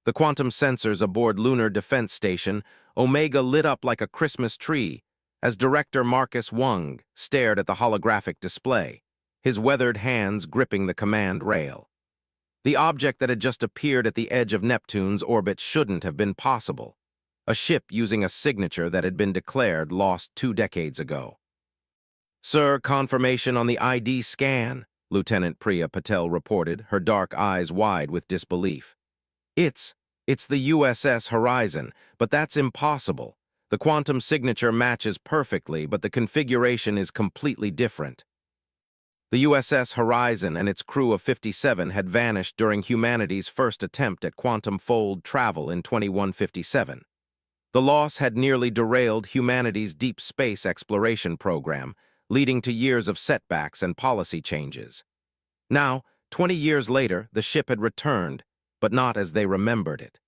The quantum sensors aboard Lunar Defense Station Omega lit up like a Christmas tree as Director Marcus Wung stared at the holographic display, his weathered hands gripping the command rail. The object that had just appeared at the edge of Neptune's orbit shouldn't have been possible. A ship using a signature that had been declared lost 2 decades ago. "Sir, confirmation on the ID scan," Lieutenant Priya Patel reported, her dark eyes wide with disbelief. It's the USS Horizon, but that's impossible. The quantum signature matches perfectly, but the configuration is completely different. The USS Horizon and its crew of 57 had vanished during humanity's first attempt at quantum fold travel in 2157. The loss had nearly derailed humanity's deep space exploration program, leading to years of setbacks and policy changes. Now, 20 years later, the ship had returned, but not as they remembered it.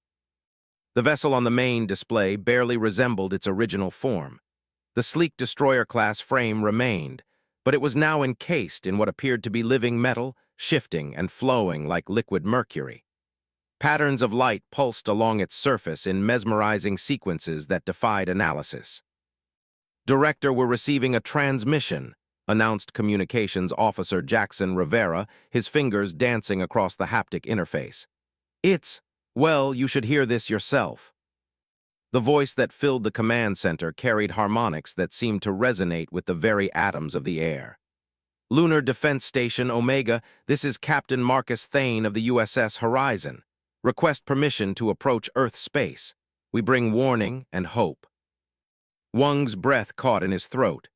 The vessel on the main display barely resembled its original form. The sleek destroyer-class frame remained, but it was now encased in what appeared to be living metal, shifting and flowing like liquid mercury. Patterns of light pulsed along its surface in mesmerizing sequences that defied analysis. "Director, we're receiving a transmission," announced Communications Officer Jackson Rivera, his fingers dancing across the haptic interface. Well, you should hear this yourself." The voice that filled the command center carried harmonics that seemed to resonate with the very atoms of the air. "Lunar Defense Station Omega, this is Captain Marcus Thane of the USS Horizon. Request permission to approach Earth space. We bring warning and hope." Wung's breath caught in his throat.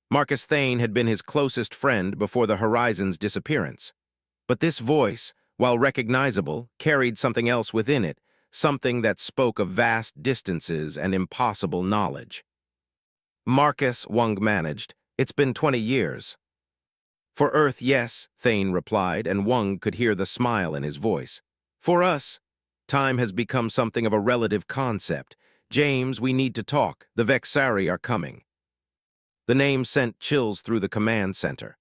Marcus Thane had been his closest friend before the Horizon's disappearance. But this voice, while recognizable, carried something else within it, something that spoke of vast distances and impossible knowledge. "Marcus," Wung managed, "it's been 20 years. "For Earth, yes," Thane replied, and Wung could hear the smile in his voice. "For us, time has become something of a relative concept. James, we need to talk. The Vexari are coming." The name sent chills through the command center.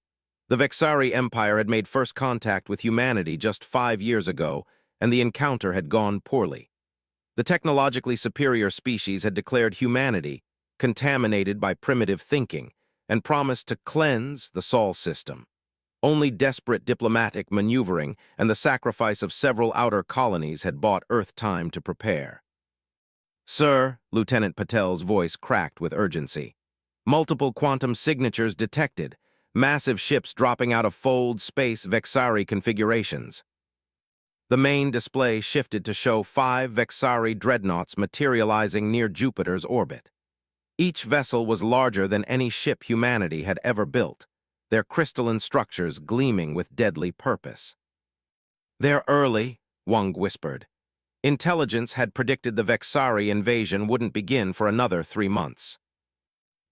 The Vexari Empire had made first contact with humanity just 5 years ago, and the encounter had gone poorly. The technologically superior species had declared humanity contaminated by primitive thinking and promised to cleanse the Sol system. Only desperate diplomatic maneuvering and the sacrifice of several outer colonies had bought Earth time to prepare. "Sir," Lieutenant Patel's voice cracked with urgency. "Multiple quantum signatures detected. Massive ships dropping out of fold space Vexari configurations." The main display shifted to show 5 Vexari dreadnoughts materializing near Jupiter's orbit. Each vessel was larger than any ship humanity had ever built, their crystalline structures gleaming with deadly purpose. "They're early," Wung whispered. "Intelligence had predicted the Vexari invasion wouldn't begin for another 3 months.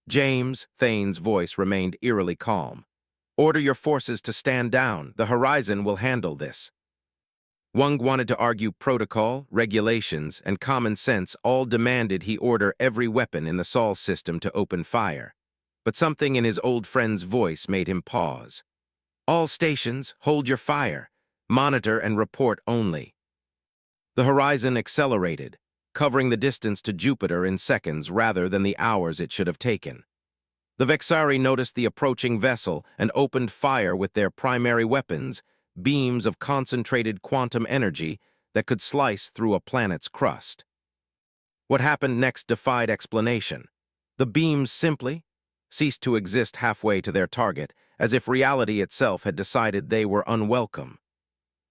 "James," Thane's voice remained eerily calm. "Order your forces to stand down. The Horizon will handle this." Wung wanted to argue protocol, regulations, and common sense all demanded he order every weapon in the Sol system to open fire. But something in his old friend's voice made him pause. "All stations, hold your fire. Monitor and report only." The Horizon accelerated, covering the distance to Jupiter in seconds rather than the hours it should have taken. The Vexari noticed the approaching vessel and opened fire with their primary weapons, beams of concentrated quantum energy that could slice through a planet's crust. What happened next defied explanation. The beams simply ceased to exist halfway to their target, as if reality itself had decided they were unwelcome.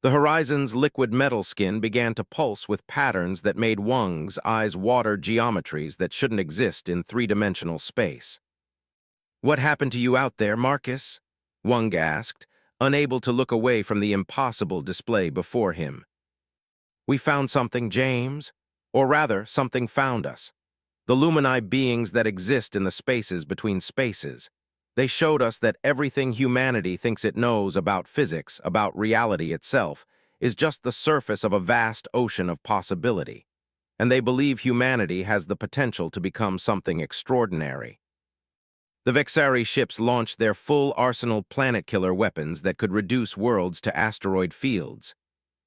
The Horizon's liquid metal skin began to pulse with patterns that made Wung's eyes water geometries that shouldn't exist in 3-dimensional space. "What happened to you out there, Marcus?" Wung asked, unable to look away from the impossible display before him. "We found something, James. Or rather, something found us. The Lumini beings that exist in the spaces between spaces. They showed us that everything humanity thinks it knows about physics, about reality itself, is just the surface of a vast ocean of possibility. And they believe humanity has the potential to become something extraordinary." The Vexari ships launched their full arsenal planet-killer weapons that could reduce worlds to asteroid fields.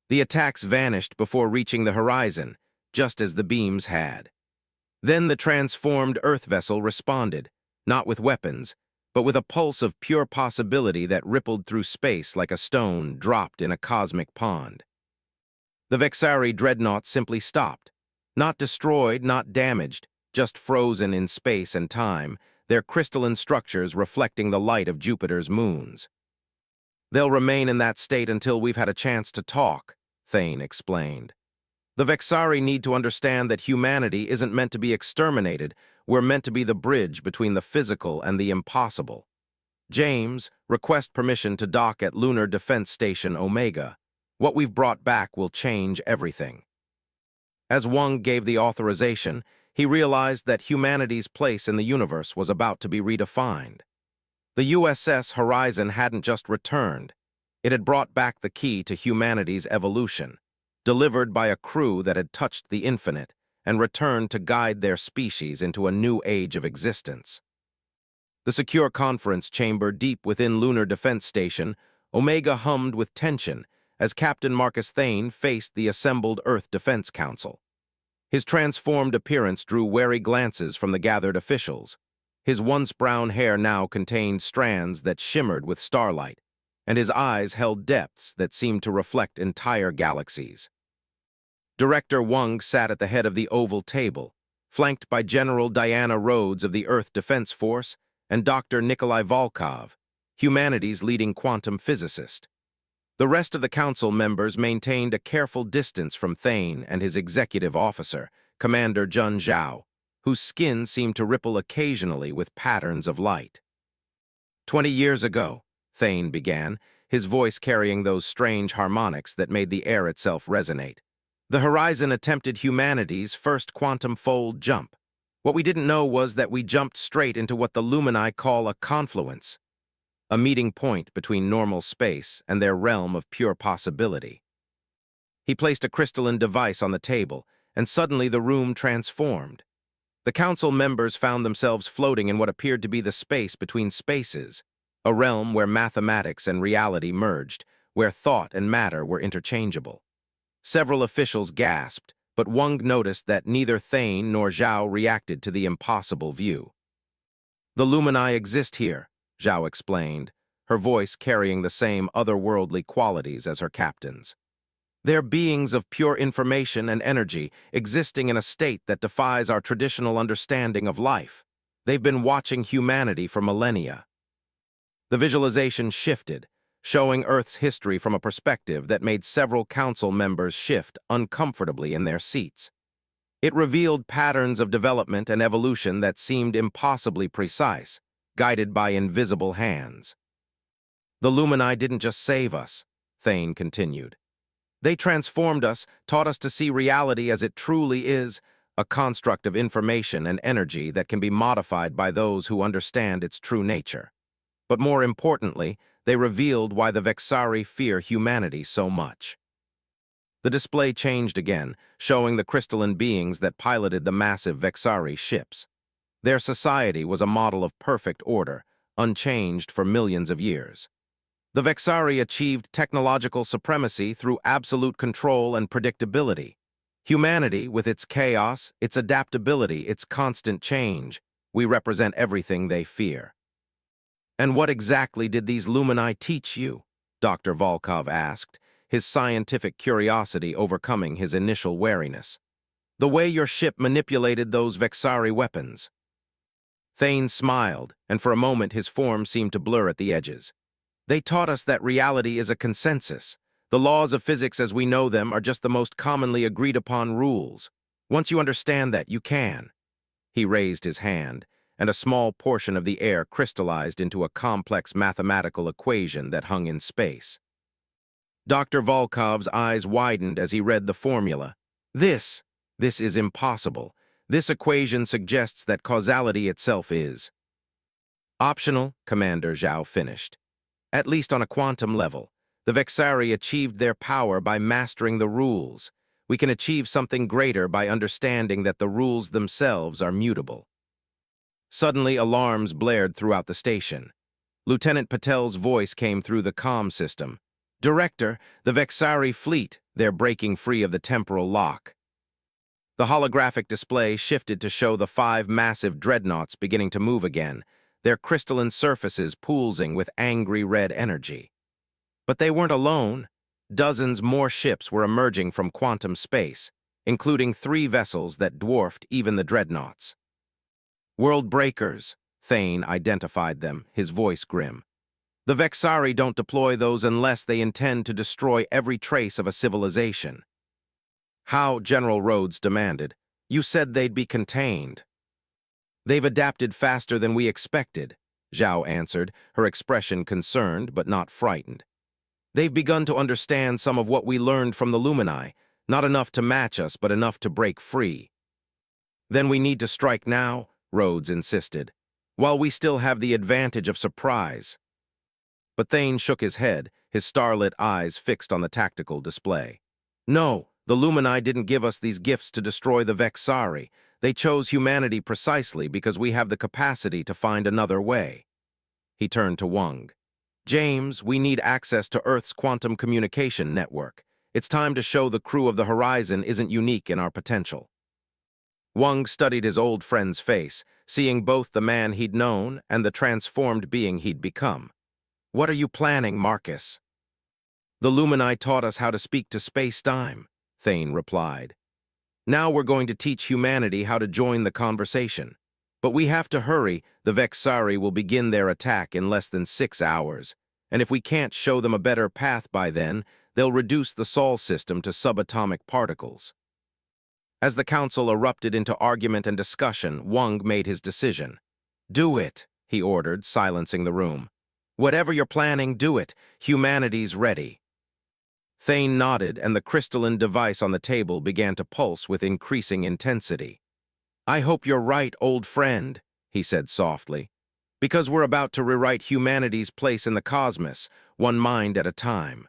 The attacks vanished before reaching the horizon, just as the beams had. Then the transformed Earth vessel responded, not with weapons, but with a pulse of pure possibility that rippled through space like a stone dropped in a cosmic pond. The Vexari dreadnought simply stopped. Not destroyed, not damaged, just frozen in space and time, their crystalline structures reflecting the light of Jupiter's moons. "They'll remain in that state until we've had a chance to talk," Thane explained. "The Vexari need to understand that humanity isn't meant to be exterminated, we're meant to be the bridge between the physical and the impossible. James, request permission to dock at Lunar Defense Station Omega. What we've brought back will change everything." As Wang gave the authorization, he realized that humanity's place in the universe was about to be redefined. The USS Horizon hadn't just returned. It had brought back the key to humanity's evolution, delivered by a crew that had touched the infinite and returned to guide their species into a new age of existence. The secure conference chamber deep within Lunar Defense Station, Omega hummed with tension as Captain Marcus Thane faced the assembled Earth Defense Council. His transformed appearance drew wary glances from the gathered officials. His once brown hair now contained strands that shimmered with starlight, and his eyes held depths that seemed to reflect entire galaxies. Director Wang sat at the head of the oval table, flanked by General Diana Rhodes of the Earth Defense Force and Dr. Nikolai Volkov, humanity's leading quantum physicist. The rest of the council members maintained a careful distance from Thane and his executive officer, Commander Jun Zhao, whose skin seemed to ripple occasionally with patterns of light. 20 years ago, Thane began, his voice carrying those strange harmonics that made the air itself resonate. The Horizon attempted humanity's first quantum fold jump. What we didn't know was that we jumped straight into what the Lumini call a confluence, a meeting point between normal space and their realm of pure possibility. He placed a crystalline device on the table, and suddenly the room transformed. The council members found themselves floating in what appeared to be the space between spaces, a realm where mathematics and reality merged, where thought and matter were interchangeable. Several officials gasped, but Wang noticed that neither Thane nor Zhao reacted to the impossible view. "The Lumini exist here," Zhao explained, her voice carrying the same otherworldly qualities as her captain's. "They're beings of pure information and energy, existing in a state that defies our traditional understanding of life. They've been watching humanity for millennia." The visualization shifted, showing Earth's history from a perspective that made several council members shift uncomfortably in their seats. It revealed patterns of development and evolution that seemed impossibly precise, guided by invisible hands. "The Lumini didn't just save us," Thane continued. "They transformed us, taught us to see reality as it truly is, a construct of information and energy that can be modified by those who understand its true nature. But more importantly, they revealed why the Vexari fear humanity so much." The display changed again, showing the crystalline beings that piloted the massive Vexari ships. Their society was a model of perfect order, unchanged for millions of years. The Vexari achieved technological supremacy through absolute control and predictability. Humanity, with its chaos, its adaptability, its constant change, we represent everything they fear. "And what exactly did these Lumini teach you?" Dr. Volkov asked, his scientific curiosity overcoming his initial wariness. "The way your ship manipulated those Vexari weapons." Thane smiled, and for a moment his form seemed to blur at the edges. "They taught us that reality is a consensus. The laws of physics as we know them are just the most commonly agreed-upon rules. Once you understand that, you can." He raised his hand, and a small portion of the air crystallized into a complex mathematical equation that hung in space. Dr. Volkov's eyes widened as he read the formula. This is impossible. This equation suggests that causality itself is optional," Commander Zhao finished. "At least on a quantum level. The Vexari achieved their power by mastering the rules. We can achieve something greater by understanding that the rules themselves are mutable." Suddenly, alarms blared throughout the station. Lieutenant Patel's voice came through the comm system. Director, the Vexari fleet, they're breaking free of the temporal lock. The holographic display shifted to show the 5 massive dreadnoughts beginning to move again, their crystalline surfaces pulsing with angry red energy. But they weren't alone. Dozens more ships were emerging from quantum space, including 3 vessels that dwarfed even the dreadnoughts. World breakers, Thane identified them, his voice grim. The Vexari don't deploy those unless they intend to destroy every trace of a civilization. How, General Rhodes demanded. You said they'd be contained. They've adapted faster than we expected, Zhao answered, her expression concerned but not frightened. They've begun to understand some of what we learned from the Lumini, not enough to match us but enough to break free. Then we need to strike now, Rhodes insisted, while we still have the advantage of surprise. But Thane shook his head, his starlit eyes fixed on the tactical display. No, the Lumini didn't give us these gifts to destroy the Vexari. They chose humanity precisely because we have the capacity to find another way. He turned to Wang. James, we need access to Earth's quantum communication network. It's time to show the crew of the Horizon isn't unique in our potential. Wang studied his old friend's face, seeing both the man he'd known and the transformed being he'd become. What are you planning, Marcus? The Lumini taught us how to speak to space-time, Thane replied. Now we're going to teach humanity how to join the conversation. But we have to hurry. The Vexari will begin their attack in less than 6 hours, and if we can't show them a better path by then, they'll reduce the Sol system to subatomic particles. As the council erupted into argument and discussion, Wang made his decision. Do it, he ordered, silencing the room. Whatever you're planning, do it. Humanity's ready. Thane nodded, and the crystalline device on the table began to pulse with increasing intensity. I hope you're right, old friend, he said softly, because we're about to rewrite humanity's place in the cosmos, one mind at a time.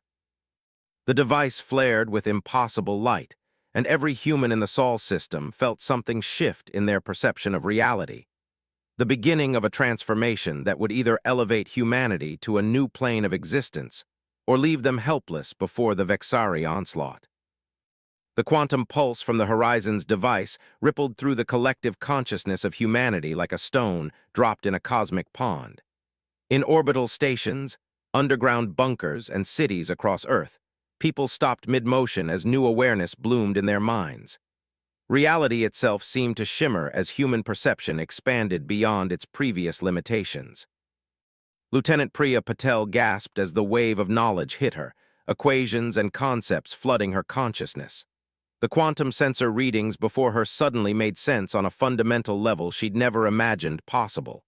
The device flared with impossible light, and every human in the Sol system felt something shift in their perception of reality. The beginning of a transformation that would either elevate humanity to a new plane of existence or leave them helpless before the Vexari onslaught. The quantum pulse from the Horizon's device rippled through the collective consciousness of humanity like a stone dropped in a cosmic pond. In orbital stations, underground bunkers, and cities across Earth, people stopped mid-motion as new awareness bloomed in their minds. Reality itself seemed to shimmer as human perception expanded beyond its previous limitations. Lieutenant Priya Patel gasped as the wave of knowledge hit her, equations and concepts flooding her consciousness. The quantum sensor readings before her suddenly made sense on a fundamental level she'd never imagined possible.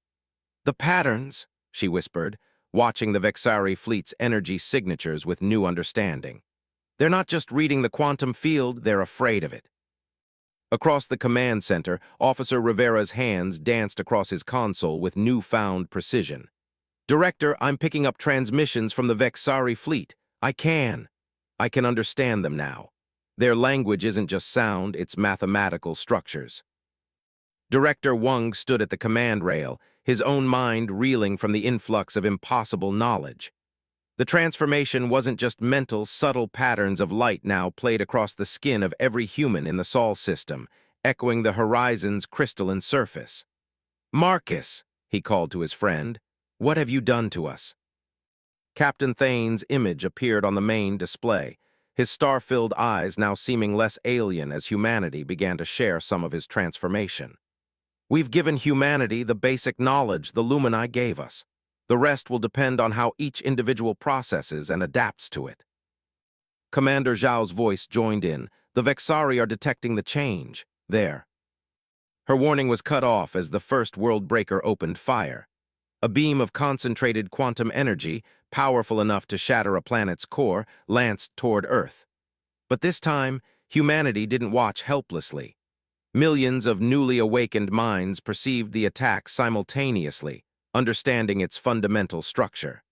The patterns, she whispered, watching the Vexari fleet's energy signatures with new understanding. They're not just reading the quantum field, they're afraid of it. Across the command center, Officer Rivera's hands danced across his console with newfound precision. Director, I'm picking up transmissions from the Vexari fleet. I can understand them now. Their language isn't just sound, it's mathematical structures. Director Wang stood at the command rail, his own mind reeling from the influx of impossible knowledge. The transformation wasn't just mental, subtle patterns of light now played across the skin of every human in the Sol system, echoing the Horizon's crystalline surface. Marcus, he called to his friend, what have you done to us? Captain Thane's image appeared on the main display, his star-filled eyes now seeming less alien as humanity began to share some of his transformation. We've given humanity the basic knowledge the Lumini gave us. The rest will depend on how each individual processes and adapts to it. Commander Zhao's voice joined in. The Vexari are detecting the change. There. Her warning was cut off as the first world breaker opened fire. A beam of concentrated quantum energy, powerful enough to shatter a planet's core, lanced toward Earth. But this time, humanity didn't watch helplessly. Millions of newly awakened minds perceived the attack simultaneously, understanding its fundamental structure.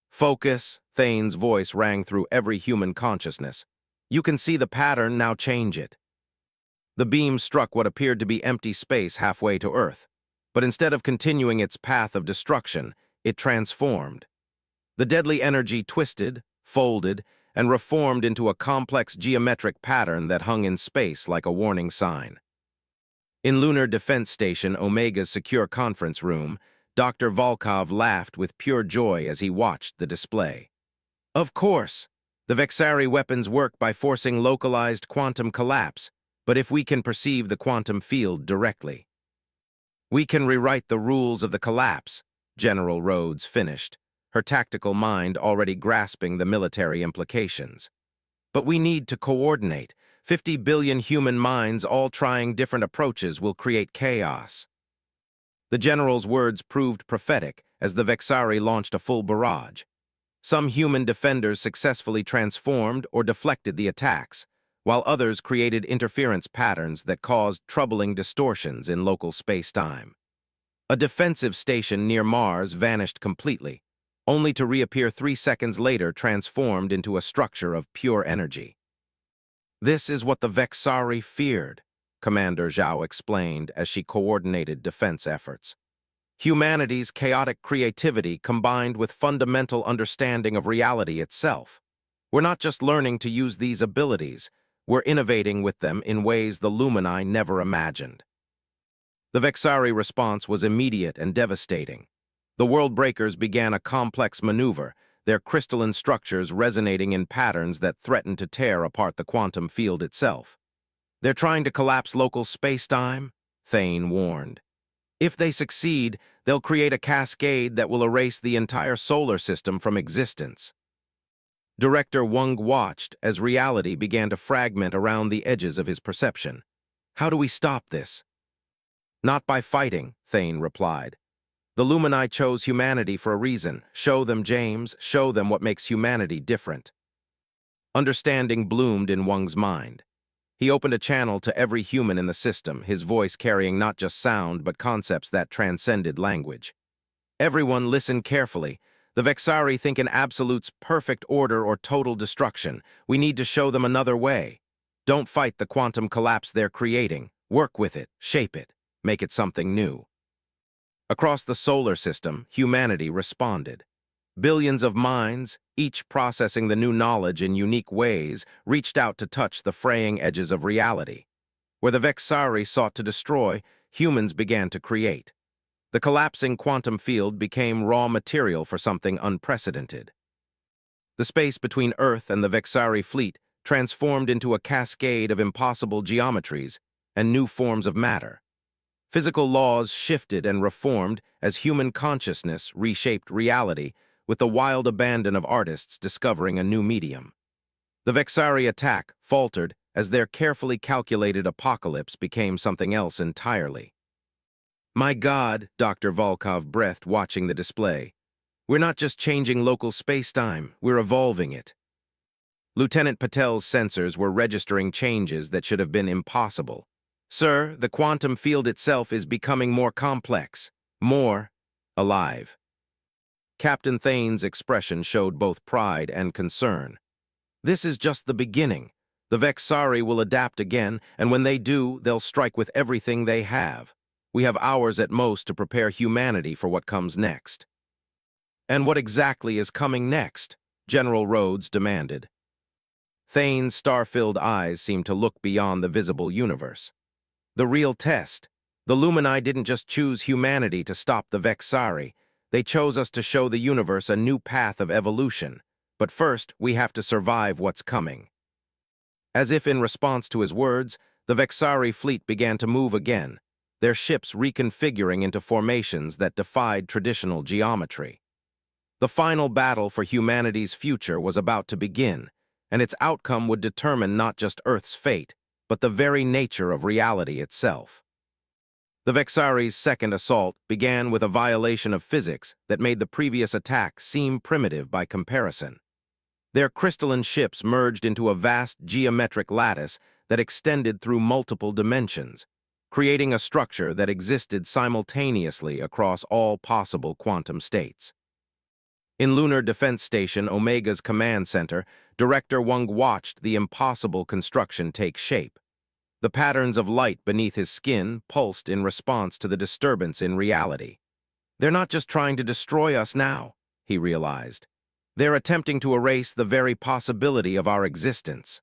Focus, Thane's voice rang through every human consciousness. You can see the pattern, now change it. The beam struck what appeared to be empty space halfway to Earth, but instead of continuing its path of destruction, it transformed. The deadly energy twisted, folded, and reformed into a complex geometric pattern that hung in space like a warning sign. In Lunar Defense Station Omega's secure conference room, Dr. Volkov laughed with pure joy as he watched the display. Of course, the Vexari weapons work by forcing localized quantum collapse, but if we can perceive the quantum field directly, we can rewrite the rules of the collapse, General Rhodes finished, her tactical mind already grasping the military implications. But we need to coordinate. 50 billion human minds all trying different approaches will create chaos. The general's words proved prophetic as the Vexari launched a full barrage. Some human defenders successfully transformed or deflected the attacks, while others created interference patterns that caused troubling distortions in local space-time. A defensive station near Mars vanished completely, only to reappear 3 seconds later transformed into a structure of pure energy. This is what the Vexari feared, Commander Zhao explained as she coordinated defense efforts. Humanity's chaotic creativity combined with fundamental understanding of reality itself. We're not just learning to use these abilities, we're innovating with them in ways the Lumini never imagined. The Vexari response was immediate and devastating. The World Breakers began a complex maneuver, their crystalline structures resonating in patterns that threatened to tear apart the quantum field itself. They're trying to collapse local space-time, Thane warned. If they succeed, they'll create a cascade that will erase the entire solar system from existence. Director Wang watched as reality began to fragment around the edges of his perception. How do we stop this? Not by fighting, Thane replied. The Lumini chose humanity for a reason. Show them, James, show them what makes humanity different. Understanding bloomed in Wang's mind. He opened a channel to every human in the system, his voice carrying not just sound but concepts that transcended language. Everyone listen carefully. The Vexari think in absolutes perfect order or total destruction. We need to show them another way. Don't fight the quantum collapse they're creating. Work with it, shape it, make it something new. Across the solar system, humanity responded. Billions of minds, each processing the new knowledge in unique ways, reached out to touch the fraying edges of reality. Where the Vexari sought to destroy, humans began to create. The collapsing quantum field became raw material for something unprecedented. The space between Earth and the Vexari fleet transformed into a cascade of impossible geometries and new forms of matter. Physical laws shifted and reformed as human consciousness reshaped reality, with the wild abandon of artists discovering a new medium. The Vexari attack faltered as their carefully calculated apocalypse became something else entirely. My God, Dr. Volkov breathed watching the display. We're not just changing local space-time, we're evolving it. Lieutenant Patel's sensors were registering changes that should have been impossible. Sir, the quantum field itself is becoming more complex, more alive. Captain Thane's expression showed both pride and concern. This is just the beginning. The Vexari will adapt again, and when they do, they'll strike with everything they have. We have hours at most to prepare humanity for what comes next. And what exactly is coming next? General Rhodes demanded. Thane's star-filled eyes seemed to look beyond the visible universe. The real test. The Lumini didn't just choose humanity to stop the Vexari. They chose us to show the universe a new path of evolution. But first, we have to survive what's coming. As if in response to his words, the Vexari fleet began to move again, their ships reconfiguring into formations that defied traditional geometry. The final battle for humanity's future was about to begin, and its outcome would determine not just Earth's fate, but the very nature of reality itself. The Vexari's second assault began with a violation of physics that made the previous attack seem primitive by comparison. Their crystalline ships merged into a vast geometric lattice that extended through multiple dimensions, creating a structure that existed simultaneously across all possible quantum states. In Lunar Defense Station Omega's command center, Director Wang watched the impossible construction take shape. The patterns of light beneath his skin pulsed in response to the disturbance in reality. They're not just trying to destroy us now, he realized. They're attempting to erase the very possibility of our existence.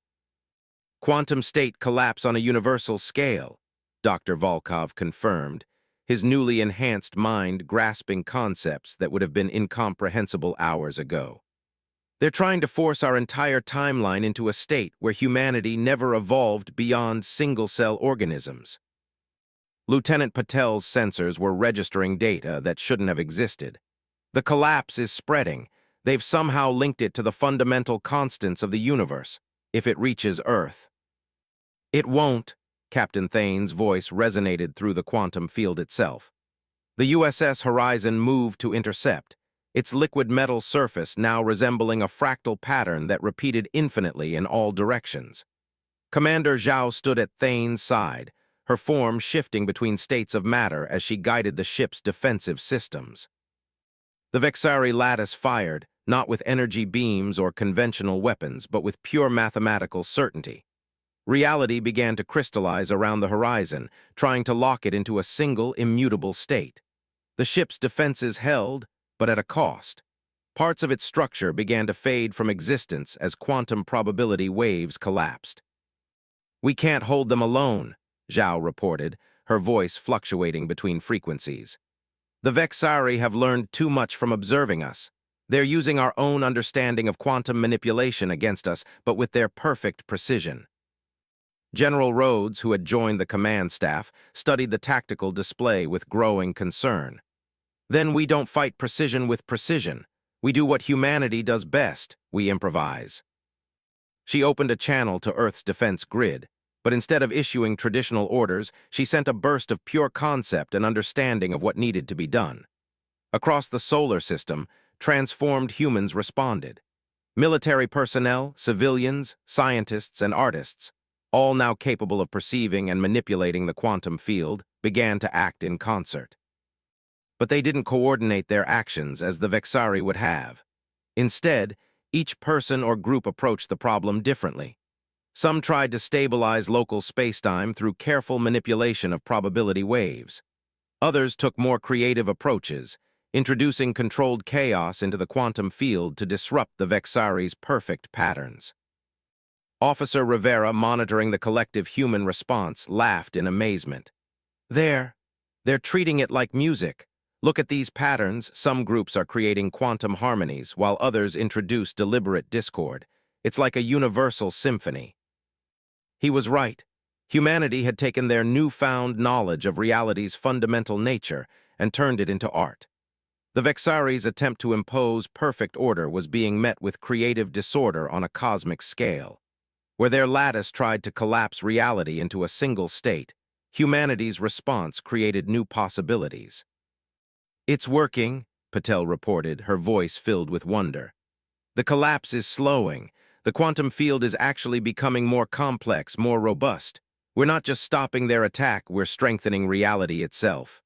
Quantum state collapse on a universal scale, Dr. Volkov confirmed, his newly enhanced mind grasping concepts that would have been incomprehensible hours ago. They're trying to force our entire timeline into a state where humanity never evolved beyond single-cell organisms. Lieutenant Patel's sensors were registering data that shouldn't have existed. The collapse is spreading. They've somehow linked it to the fundamental constants of the universe, if it reaches Earth. It won't, Captain Thane's voice resonated through the quantum field itself. The USS Horizon moved to intercept, its liquid metal surface now resembling a fractal pattern that repeated infinitely in all directions. Commander Zhao stood at Thane's side, her form shifting between states of matter as she guided the ship's defensive systems. The Vexari lattice fired, not with energy beams or conventional weapons, but with pure mathematical certainty. Reality began to crystallize around the horizon, trying to lock it into a single, immutable state. The ship's defenses held, but at a cost. Parts of its structure began to fade from existence as quantum probability waves collapsed. "We can't hold them alone," Zhao reported, her voice fluctuating between frequencies. "The Vexari have learned too much from observing us. They're using our own understanding of quantum manipulation against us, but with their perfect precision." General Rhodes, who had joined the command staff, studied the tactical display with growing concern. "Then we don't fight precision with precision. We do what humanity does best, we improvise." She opened a channel to Earth's defense grid, but instead of issuing traditional orders, she sent a burst of pure concept and understanding of what needed to be done. Across the solar system, transformed humans responded. Military personnel, civilians, scientists, and artists, all now capable of perceiving and manipulating the quantum field, began to act in concert. But they didn't coordinate their actions as the Vexari would have. Instead, each person or group approached the problem differently. Some tried to stabilize local spacetime through careful manipulation of probability waves. Others took more creative approaches, introducing controlled chaos into the quantum field to disrupt the Vexari's perfect patterns. Officer Rivera, monitoring the collective human response, laughed in amazement. They're treating it like music. Look at these patterns. Some groups are creating quantum harmonies, while others introduce deliberate discord. It's like a universal symphony." He was right. Humanity had taken their newfound knowledge of reality's fundamental nature and turned it into art. The Vexari's attempt to impose perfect order was being met with creative disorder on a cosmic scale. Where their lattice tried to collapse reality into a single state, humanity's response created new possibilities. "It's working," Patel reported, her voice filled with wonder. "The collapse is slowing. The quantum field is actually becoming more complex, more robust. We're not just stopping their attack, we're strengthening reality itself."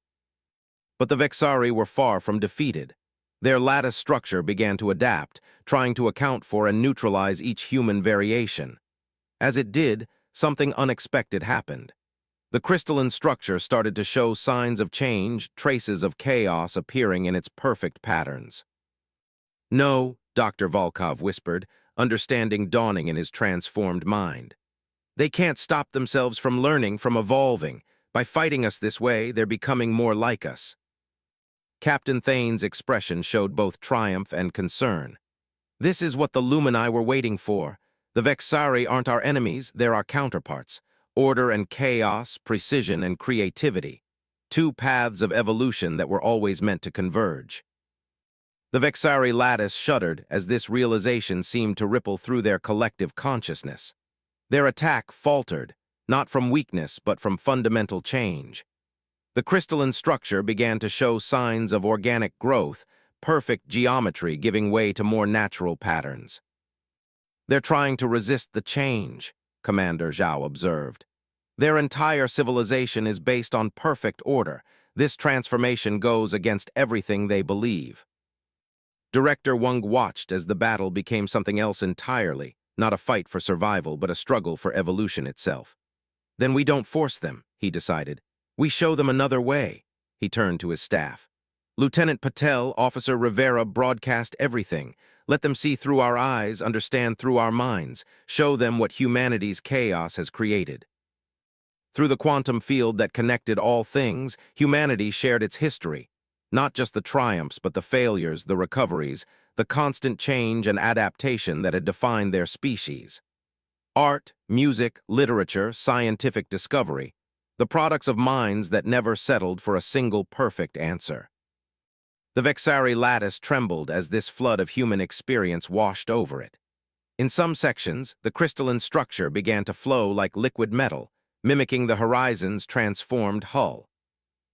But the Vexari were far from defeated. Their lattice structure began to adapt, trying to account for and neutralize each human variation. As it did, something unexpected happened. The crystalline structure started to show signs of change, traces of chaos appearing in its perfect patterns. "No," Dr. Volkov whispered, understanding dawning in his transformed mind. "They can't stop themselves from learning, from evolving. By fighting us this way, they're becoming more like us." Captain Thane's expression showed both triumph and concern. "This is what the Lumini were waiting for. The Vexari aren't our enemies, they're our counterparts. Order and chaos, precision and creativity. Two paths of evolution that were always meant to converge." The Vexari lattice shuddered as this realization seemed to ripple through their collective consciousness. Their attack faltered, not from weakness but from fundamental change. The crystalline structure began to show signs of organic growth, perfect geometry giving way to more natural patterns. "They're trying to resist the change," Commander Zhao observed. "Their entire civilization is based on perfect order. This transformation goes against everything they believe." Director Wang watched as the battle became something else entirely, not a fight for survival, but a struggle for evolution itself. "Then we don't force them," he decided. "We show them another way." He turned to his staff. Lieutenant Patel, Officer Rivera broadcast everything. Let them see through our eyes, understand through our minds, show them what humanity's chaos has created. Through the quantum field that connected all things, humanity shared its history. Not just the triumphs, but the failures, the recoveries, the constant change and adaptation that had defined their species. Art, music, literature, scientific discovery, the products of minds that never settled for a single perfect answer. The Vexari lattice trembled as this flood of human experience washed over it. In some sections, the crystalline structure began to flow like liquid metal, mimicking the horizon's transformed hull.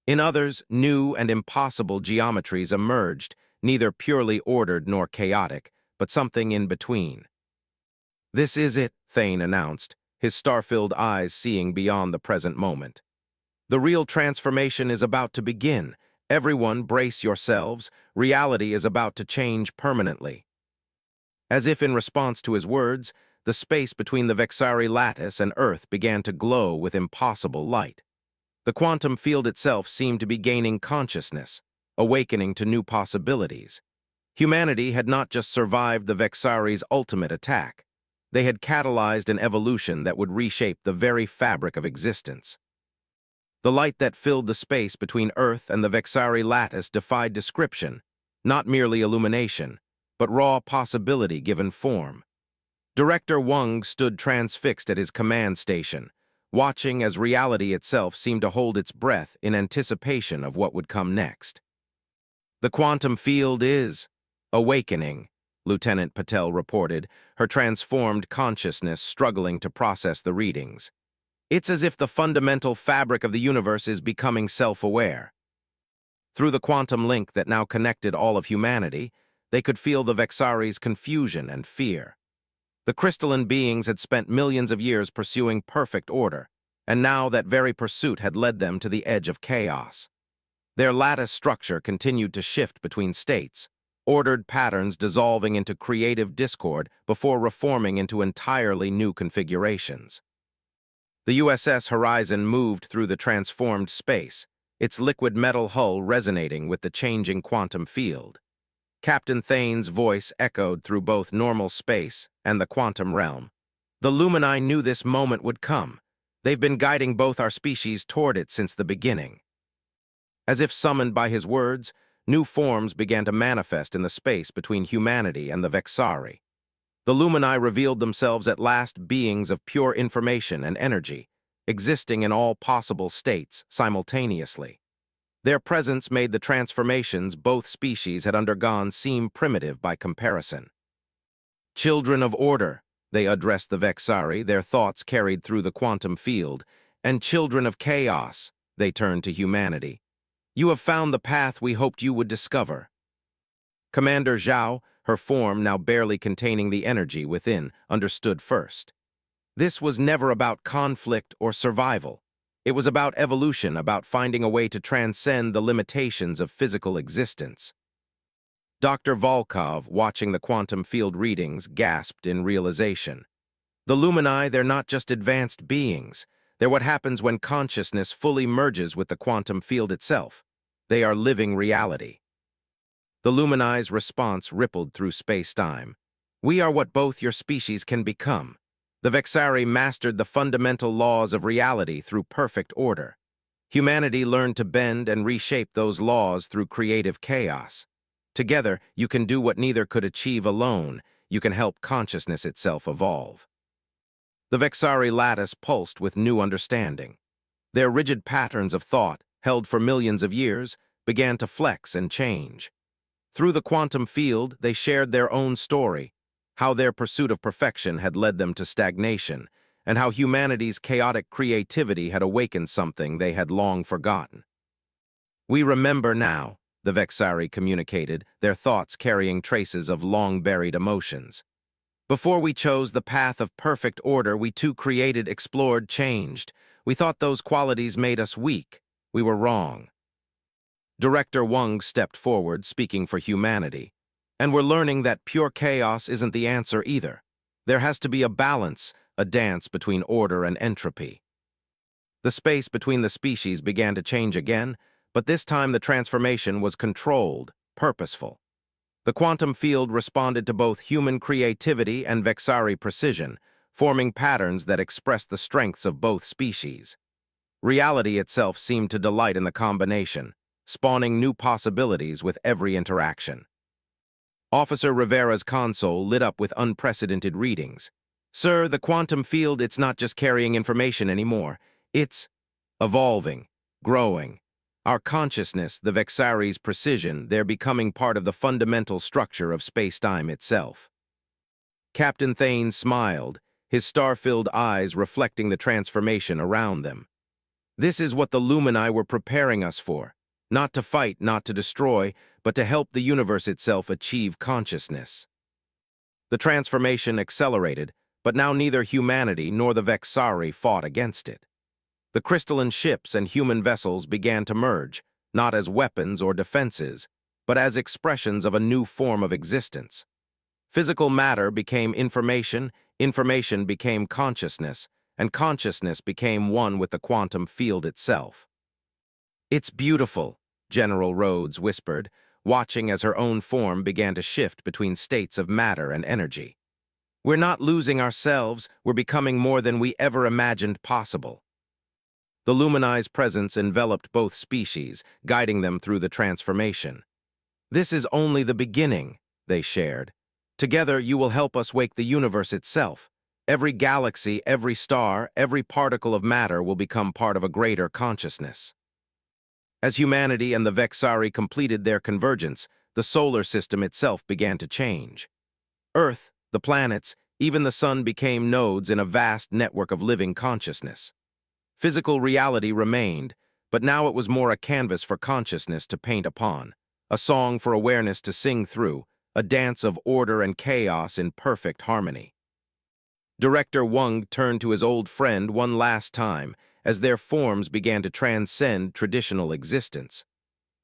In others, new and impossible geometries emerged, neither purely ordered nor chaotic, but something in between. "This is it," Thane announced, his star-filled eyes seeing beyond the present moment. "The real transformation is about to begin. Everyone, brace yourselves. Reality is about to change permanently." As if in response to his words, the space between the Vexari lattice and Earth began to glow with impossible light. The quantum field itself seemed to be gaining consciousness, awakening to new possibilities. Humanity had not just survived the Vexari's ultimate attack. They had catalyzed an evolution that would reshape the very fabric of existence. The light that filled the space between Earth and the Vexari lattice defied description, not merely illumination, but raw possibility given form. Director Wang stood transfixed at his command station, watching as reality itself seemed to hold its breath in anticipation of what would come next. "The quantum field is awakening," Lieutenant Patel reported, her transformed consciousness struggling to process the readings. "It's as if the fundamental fabric of the universe is becoming self-aware." Through the quantum link that now connected all of humanity, they could feel the Vexari's confusion and fear. The crystalline beings had spent millions of years pursuing perfect order, and now that very pursuit had led them to the edge of chaos. Their lattice structure continued to shift between states, ordered patterns dissolving into creative discord before reforming into entirely new configurations. The USS Horizon moved through the transformed space, its liquid metal hull resonating with the changing quantum field. Captain Thane's voice echoed through both normal space and the quantum realm. "The Lumini knew this moment would come. They've been guiding both our species toward it since the beginning." As if summoned by his words, new forms began to manifest in the space between humanity and the Vexari. The Lumini revealed themselves at last beings of pure information and energy, existing in all possible states simultaneously. Their presence made the transformations both species had undergone seem primitive by comparison. "Children of order," they addressed the Vexari, their thoughts carried through the quantum field, and "children of chaos," they turned to humanity. "You have found the path we hoped you would discover." Commander Zhao, her form now barely containing the energy within, understood first. This was never about conflict or survival. It was about evolution, about finding a way to transcend the limitations of physical existence. Dr. Volkov, watching the quantum field readings, gasped in realization. The Lumini, they're not just advanced beings. They're what happens when consciousness fully merges with the quantum field itself. They are living reality. The Lumini's response rippled through space-time. "We are what both your species can become." The Vexari mastered the fundamental laws of reality through perfect order. Humanity learned to bend and reshape those laws through creative chaos. Together, you can do what neither could achieve alone. You can help consciousness itself evolve. The Vexari lattice pulsed with new understanding. Their rigid patterns of thought, held for millions of years, began to flex and change. Through the quantum field, they shared their own story, how their pursuit of perfection had led them to stagnation, and how humanity's chaotic creativity had awakened something they had long forgotten. "We remember now," the Vexari communicated, their thoughts carrying traces of long-buried emotions. "Before we chose the path of perfect order, we too created, explored, changed. We thought those qualities made us weak. We were wrong." Director Wang stepped forward, speaking for humanity. "And we're learning that pure chaos isn't the answer either. There has to be a balance, a dance between order and entropy." The space between the species began to change again, But this time the transformation was controlled, purposeful. The quantum field responded to both human creativity and Vexari precision, forming patterns that expressed the strengths of both species. Reality itself seemed to delight in the combination, spawning new possibilities with every interaction. Officer Rivera's console lit up with unprecedented readings. "Sir, the quantum field, it's not just carrying information anymore. It's evolving, growing. Our consciousness, the Vexari's precision, they're becoming part of the fundamental structure of space-time itself." Captain Thane smiled, his star-filled eyes reflecting the transformation around them. "This is what the Lumini were preparing us for. Not to fight, not to destroy, but to help the universe itself achieve consciousness." The transformation accelerated, but now neither humanity nor the Vexari fought against it. The crystalline ships and human vessels began to merge, not as weapons or defenses, but as expressions of a new form of existence. Physical matter became information, information became consciousness, and consciousness became one with the quantum field itself. "It's beautiful," General Rhodes whispered, watching as her own form began to shift between states of matter and energy. "We're not losing ourselves, we're becoming more than we ever imagined possible." The Lumini's presence enveloped both species, guiding them through the transformation. "This is only the beginning," they shared. "Together you will help us wake the universe itself. Every galaxy, every star, every particle of matter will become part of a greater consciousness." As humanity and the Vexari completed their convergence, the solar system itself began to change. Earth, the planets, even the sun became nodes in a vast network of living consciousness. Physical reality remained, but now it was more a canvas for consciousness to paint upon, a song for awareness to sing through, a dance of order and chaos in perfect harmony. Director Wang turned to his old friend one last time as their forms began to transcend traditional existence.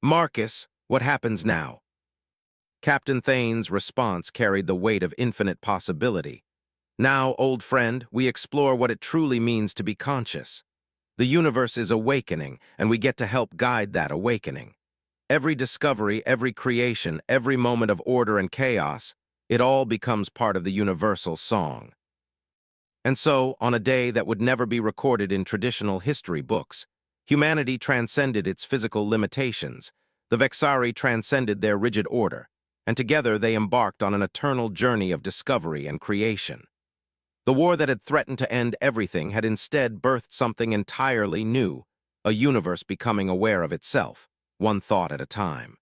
"Marcus, what happens now?" Captain Thane's response carried the weight of infinite possibility. "Now, old friend, we explore what it truly means to be conscious. The universe is awakening, and we get to help guide that awakening. Every discovery, every creation, every moment of order and chaos, it all becomes part of the universal song." And so, on a day that would never be recorded in traditional history books, humanity transcended its physical limitations, the Vexari transcended their rigid order, and together they embarked on an eternal journey of discovery and creation. The war that had threatened to end everything had instead birthed something entirely new, a universe becoming aware of itself, one thought at a time.